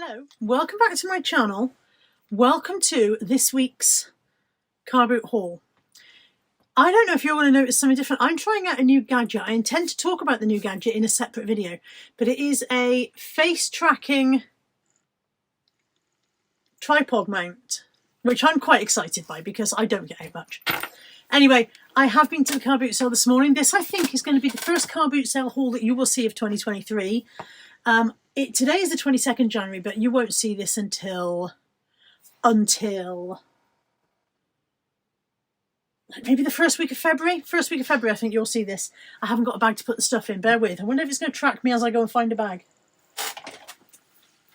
Hello, welcome back to my channel. Welcome to this week's car boot haul. I don't know if you're going to notice something different. I'm trying out a new gadget. I intend to talk about the new gadget in a separate video, but it is a face tracking tripod mount, which I'm quite excited by because I don't get out much. Anyway, I have been to the car boot sale this morning. This, I think, is going to be the first car boot sale haul that you will see of 2023. Today is the 22nd January, but you won't see this until maybe the first week of February. First week of February, I think you'll see this. I haven't got a bag to put the stuff in. Bear with. I wonder if it's going to track me as I go and find a bag.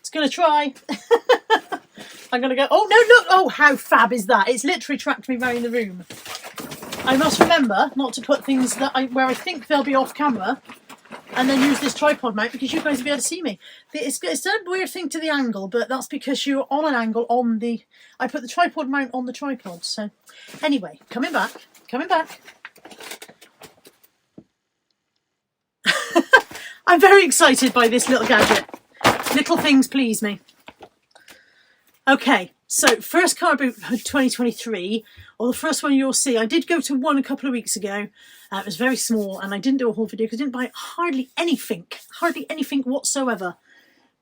It's going to try. I'm going to go, oh, no, look. Oh, how fab is that? It's literally tracked me right in the room. I must remember not to put things where I think they'll be off camera, and then use this tripod mount because you guys will be able to see me. It's a weird thing to the angle, but that's because you're on an angle on the... I put the tripod mount on the tripod. So anyway, coming back. I'm very excited by this little gadget. Little things please me. Okay, so first car boot for 2023, or the first one you'll see. I did go to one a couple of weeks ago. It was very small, and I didn't do a haul video because I didn't buy hardly anything whatsoever.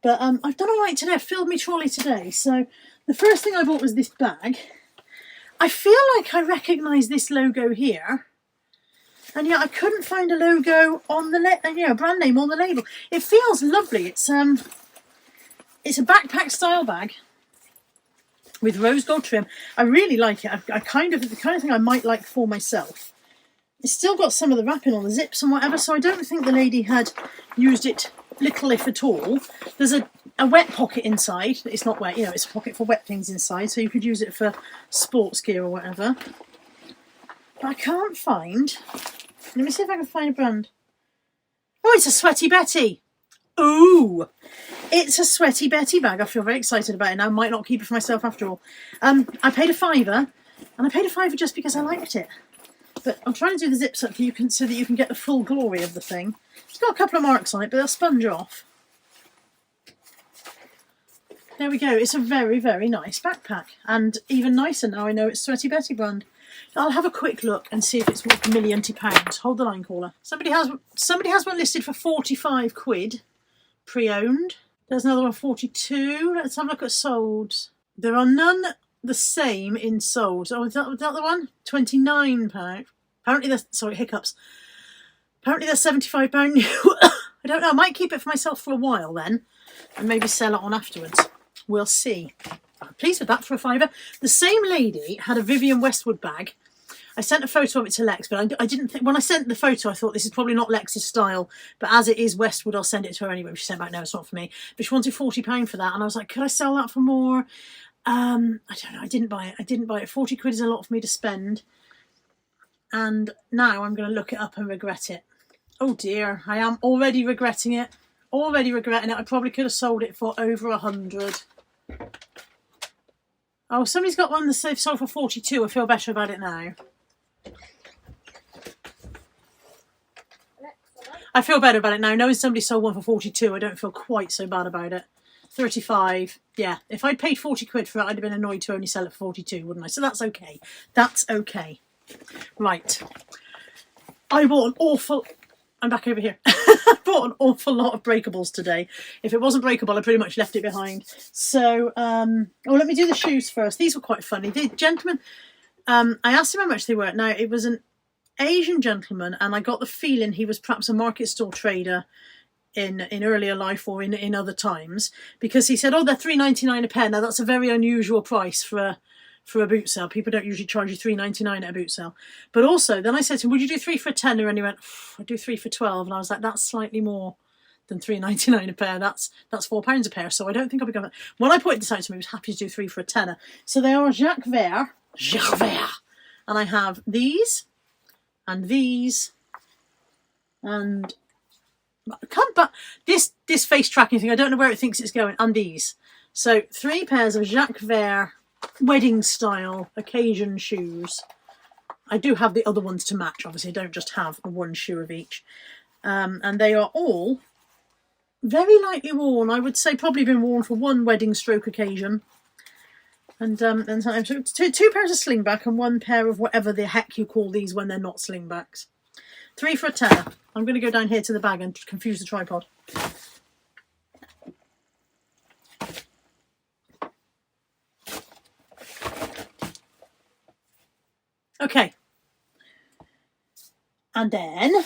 But I've done all right today. I filled my trolley today. So the first thing I bought was this bag. I feel like I recognise this logo here, and yet I couldn't find a logo on the brand name on the label. It feels lovely. It's a backpack style bag with rose gold trim. I really like it. The kind of thing I might like for myself. It's still got some of the wrapping on the zips and whatever, so I don't think the lady had used it little if at all. There's a wet pocket inside. It's not wet, it's a pocket for wet things inside, so you could use it for sports gear or whatever. But I can't find... Let me see if I can find a brand. Oh, it's a Sweaty Betty. Ooh, it's a Sweaty Betty bag. I feel very excited about it now. I might not keep it for myself after all. I paid a £5, and I paid a £5 just because I liked it. But I'm trying to do the zips up so that you can get the full glory of the thing. It's got a couple of marks on it, but they'll sponge off. There we go. It's a very, very nice backpack. And even nicer now I know it's Sweaty Betty brand. I'll have a quick look and see if it's worth £1 million. Hold the line, caller. Somebody has one listed for 45 quid, pre-owned. There's another one 42. Let's have a look at solds. There are none the same in solds. Oh, is that the one? £29. Apparently that's, sorry, hiccups. Apparently that's £75 new. I don't know. I might keep it for myself for a while then, and maybe sell it on afterwards. We'll see. I'm pleased with that for a £5. The same lady had a Vivienne Westwood bag. I sent a photo of it to Lex, but I didn't think, when I sent the photo, I thought this is probably not Lex's style, but as it is Westwood, I'll send it to her anyway. She sent back, no, it's not for me. But she wanted £40 for that, and I was like, could I sell that for more? I don't know. I didn't buy it. 40 quid is a lot for me to spend. And now I'm going to look it up and regret it. Oh dear, I am already regretting it. I probably could have sold it for over 100. Oh, somebody's got one that's sold for 42. I feel better about it now. I feel better about it now. Knowing somebody sold one for 42, I don't feel quite so bad about it. 35. Yeah, if I'd paid 40 quid for it, I'd have been annoyed to only sell it for 42, wouldn't I? So that's okay. That's okay. Right. I bought an awful... I'm back over here. I bought an awful lot of breakables today. If it wasn't breakable, I pretty much left it behind. So, let me do the shoes first. These were quite funny. The gentleman, I asked him how much they were. Now, it was an Asian gentleman, and I got the feeling he was perhaps a market stall trader in earlier life or in other times, because he said, oh, they're $3.99 a pair. Now, that's a very unusual price for a boot sale. People don't usually charge you $3.99 at a boot sale. But also, then I said to him, would you do 3 for a tenner? And he went, I'd do 3 for 12. And I was like, that's slightly more than $3.99 a pair. That's £4 a pair. So I don't think I'll be going. When I pointed this out to him, he was happy to do 3 for a tenner. So they are Jacques Vert. And I have these, and these, and this face tracking thing, I don't know where it thinks it's going, and these. So 3 pairs of Jacques Vert wedding style occasion shoes. I do have the other ones to match, obviously. I don't just have one shoe of each. And they are all very lightly worn. I would say probably been worn for one wedding stroke occasion. And then sometimes two pairs of slingback and one pair of whatever the heck you call these when they're not slingbacks. 3 for £10. I'm going to go down here to the bag and confuse the tripod. Okay. And then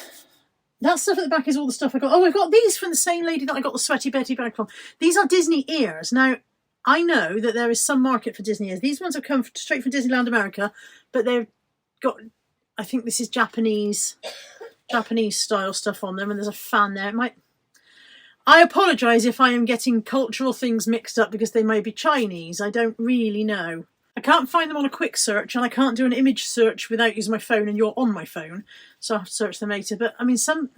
that stuff at the back is all the stuff I got. Oh, I got these from the same lady that I got the Sweaty Betty bag from. These are Disney ears. Now, I know that there is some market for Disney ears. These ones have come straight from Disneyland America, but they've got, I think this is Japanese style stuff on them, and there's a fan there. I apologise if I am getting cultural things mixed up because they may be Chinese. I don't really know. I can't find them on a quick search, and I can't do an image search without using my phone, and you're on my phone, so I have to search them later. But I mean, some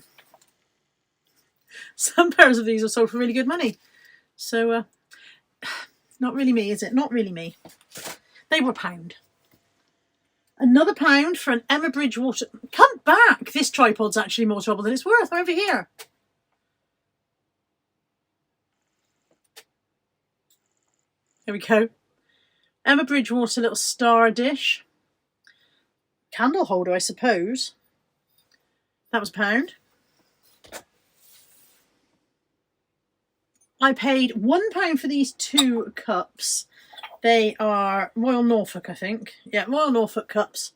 pairs of these are sold for really good money. So, not really me, is it? Not really me. They were £1. Another £1 for an Emma Bridgewater. Come back! This tripod's actually more trouble than it's worth. Over here. There we go. Emma Bridgewater little star dish. Candle holder, I suppose. That was £1. I paid £1 for these 2 cups. They are Royal Norfolk, I think. Yeah, Royal Norfolk cups.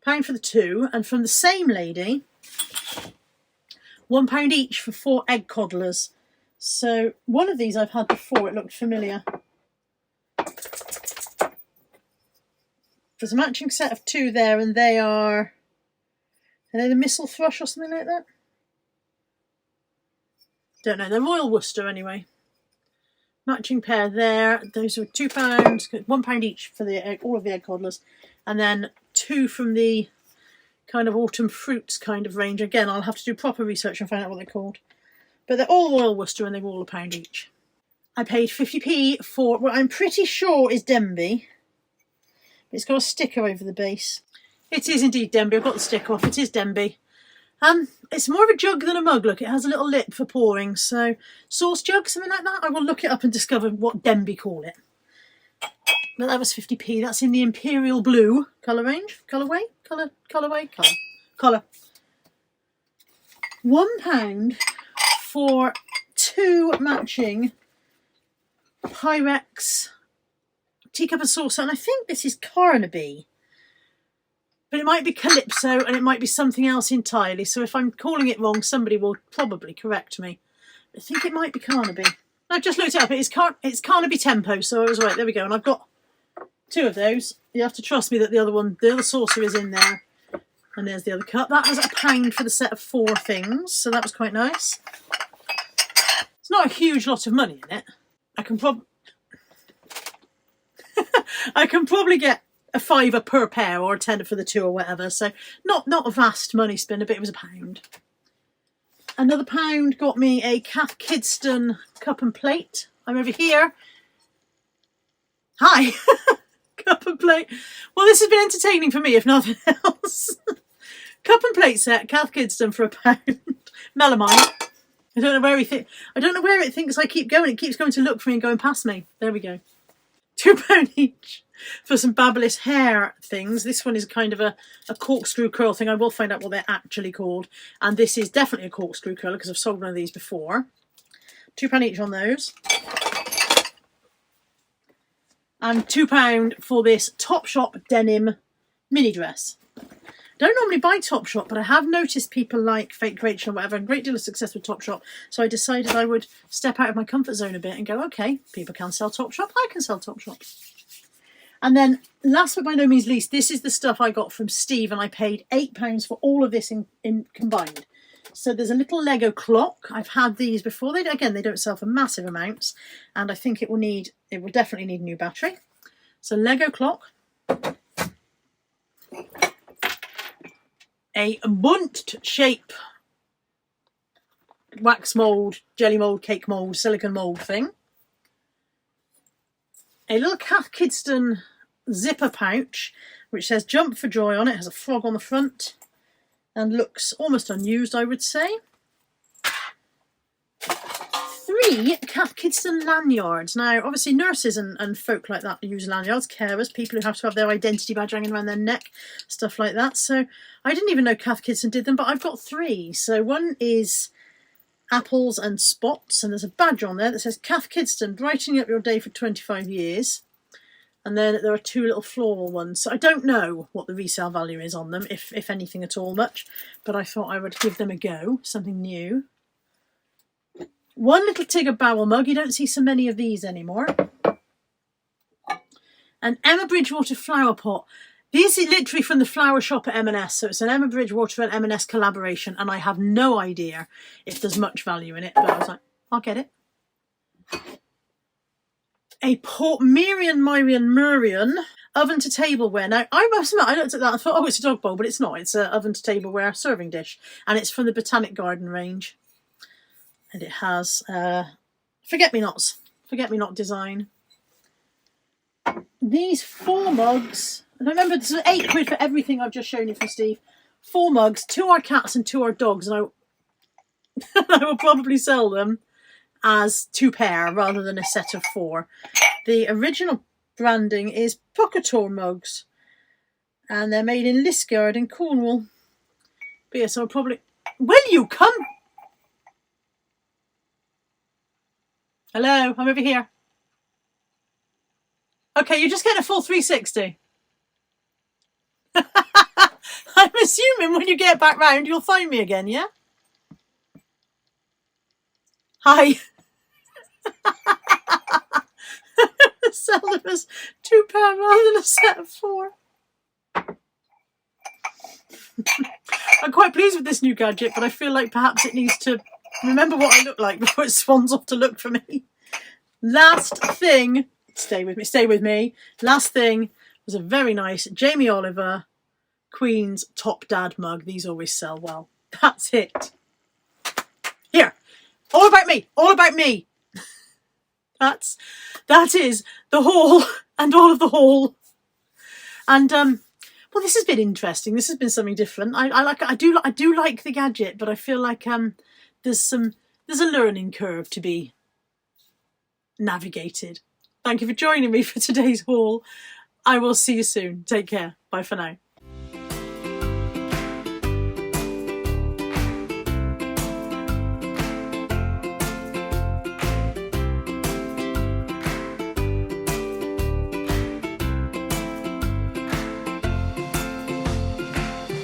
£1 for the 2. And from the same lady, £1 each for 4 egg coddlers. So one of these I've had before. It looked familiar. There's a matching set of 2 there, and they are they the Missile Thrush or something like that? Don't know. They're Royal Worcester anyway. Matching pair there. Those are £2, £1 each for all of the egg coddlers, and then 2 from the kind of autumn fruits kind of range. Again, I'll have to do proper research and find out what they're called. But they're all Royal Worcester, and they're all £1 each. I paid 50p for what I'm pretty sure is Denby. It's got a sticker over the base. It is indeed Denby. I've got the sticker off. It is Denby. It's more of a jug than a mug. Look, it has a little lip for pouring. So, sauce jug, something like that. I will look it up and discover what Denby call it. But that was 50p. That's in the Imperial Blue colour range. Colourway? Colourway? Colour. £1 for 2 matching Pyrex teacup and saucer, and I think this is Carnaby, but it might be Calypso and it might be something else entirely, so if I'm calling it wrong somebody will probably correct me. I think it might be Carnaby. I've just looked it up. It's Carnaby Tempo, so I was right. There we go. And I've got 2 of those. You have to trust me that the other saucer is in there, and there's the other cup. That was £1 for the set of 4 things, so that was quite nice. It's not a huge lot of money in it. I can probably get a £5 per pair or a £10 for the 2 or whatever. So not a vast money spinner, but it was £1. Another £1 got me a Cath Kidston cup and plate. I'm over here. Hi. Cup and plate. Well, this has been entertaining for me, if nothing else. Cup and plate set, Cath Kidston for £1. Melamine. I don't know where it thinks I keep going. It keeps going to look for me and going past me. There we go. £2 each for some Babyliss hair things. This one is kind of a corkscrew curl thing. I will find out what they're actually called. And this is definitely a corkscrew curler because I've sold one of these before. £2 each on those. And £2 for this Topshop denim mini dress. Don't normally buy Topshop, but I have noticed people like Fake Rachel and whatever, and a great deal of success with Topshop. So I decided I would step out of my comfort zone a bit and go, okay, people can sell Topshop, I can sell Topshop. And then, last but by no means least, this is the stuff I got from Steve, and I paid £8 for all of this in combined. So there's a little Lego clock. I've had these before. They don't sell for massive amounts, and I think it will definitely need a new battery. So Lego clock. A bunt shape wax mould, jelly mould, cake mould, silicone mould thing. A little Cath Kidston zipper pouch which says Jump for Joy on it. It has a frog on the front and looks almost unused, I would say. 3 Cath Kidston lanyards. Now, obviously, nurses and folk like that use lanyards, carers, people who have to have their identity badge hanging around their neck, stuff like that. So I didn't even know Cath Kidston did them, but I've got 3. So one is apples and spots, and there's a badge on there that says Cath Kidston, brightening up your day for 25 years. And then there are 2 little floral ones. So I don't know what the resale value is on them, if anything at all much, but I thought I would give them a go, something new. One little Tigger Bowel mug. You don't see so many of these anymore. An Emma Bridgewater flower pot. This is literally from the flower shop at M&S. So it's an Emma Bridgewater and M&S collaboration. And I have no idea if there's much value in it. But I was like, I'll get it. A Murian oven to tableware. Now, I must admit, I looked at that and thought, oh, it's a dog bowl. But it's not. It's an oven to tableware serving dish. And it's from the Botanic Garden range. And it has forget-me-nots, forget-me-not design. These 4 mugs, and remember this is £8 for everything I've just shown you from Steve. 4 mugs, 2 are cats and 2 are dogs, and I will probably sell them as 2 pair rather than a set of 4. The original branding is Pucator mugs, and they're made in Liskeard in Cornwall. But yes, I'll probably... Will you come... Hello, I'm over here. Okay, you're just getting a full 360. I'm assuming when you get back round, you'll find me again, yeah? Hi. Sell them as 2 pair rather than a set of 4. I'm quite pleased with this new gadget, but I feel like perhaps it needs to remember what I look like before it swans off to look for me. Last thing, stay with me. Last thing was a very nice Jamie Oliver Queen's Top Dad mug. These always sell well. That's it. Here, all about me, all about me. That is the haul and all of the haul. And well, this has been interesting. This has been something different. I do like the gadget, but I feel like there's a learning curve to be navigated. Thank you for joining me for today's haul. I will see you soon. Take care. Bye for now.